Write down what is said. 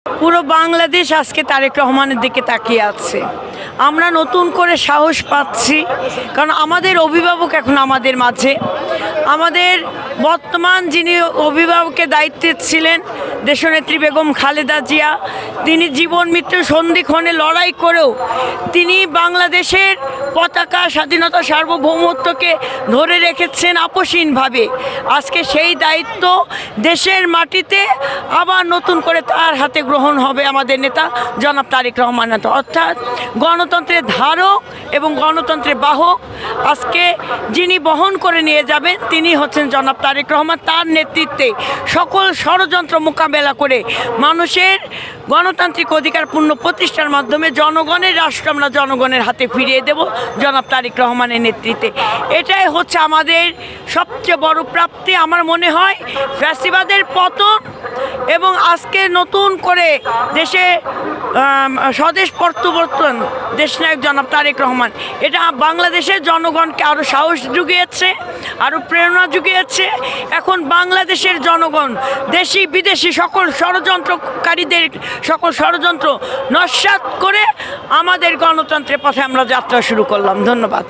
পুরো বাংলাদেশ আজকে তারেক রহমানের দিকে তাকিয়ে আছে। আমরা নতুন করে সাহস পাচ্ছি, কারণ আমাদের অভিভাবক এখন আমাদের মাঝে। আমাদের বর্তমান যিনি অভিভাবকের দায়িত্বে ছিলেন দেশনেত্রী বেগম খালেদা জিয়া, তিনি জীবন মৃত্যু সন্ধিক্ষণে লড়াই করেও তিনি বাংলাদেশের পতাকা, স্বাধীনতা, সার্বভৌমত্বকে ধরে রেখেছেন আপসহীনভাবে। আজকে সেই দায়িত্ব দেশের মাটিতে আবার নতুন করে তার হাতে গ্রহণ হবে আমাদের নেতা জনাব তারেক রহমান। অর্থাৎ গণতন্ত্রের ধারক এবং গণতন্ত্রের বাহক আজকে যিনি বহন করে নিয়ে যাবেন তিনি হচ্ছেন জনাব তারেক রহমান। তার নেতৃত্বে সকল ষড়যন্ত্র মোকাবেলা করে মানুষের গণতান্ত্রিক অধিকার পূর্ণ প্রতিষ্ঠার মাধ্যমে জনগণের রাষ্ট্র আমরা জনগণের হাতে ফিরিয়ে দেব জনাব তারেক রহমানের নেতৃত্বে। এটাই হচ্ছে আমাদের সবচেয়ে বড় প্রাপ্তি। আমার মনে হয় ফ্যাসিবাদের পতন এবং আজকে নতুন করে দেশে স্বদেশ প্রত্যাবর্তন দেশনায়ক জনাব তারেক রহমান, এটা বাংলাদেশের জনগণকে আরও সাহস জুগিয়েছে, আরও প্রেরণা জুগিয়েছে। এখন বাংলাদেশের জনগণ দেশি বিদেশি সকল ষড়যন্ত্রকারীদের সকল ষড়যন্ত্র নস্যাৎ করে আমাদের গণতন্ত্রের পথে আমরা যাত্রা শুরু করলাম। ধন্যবাদ।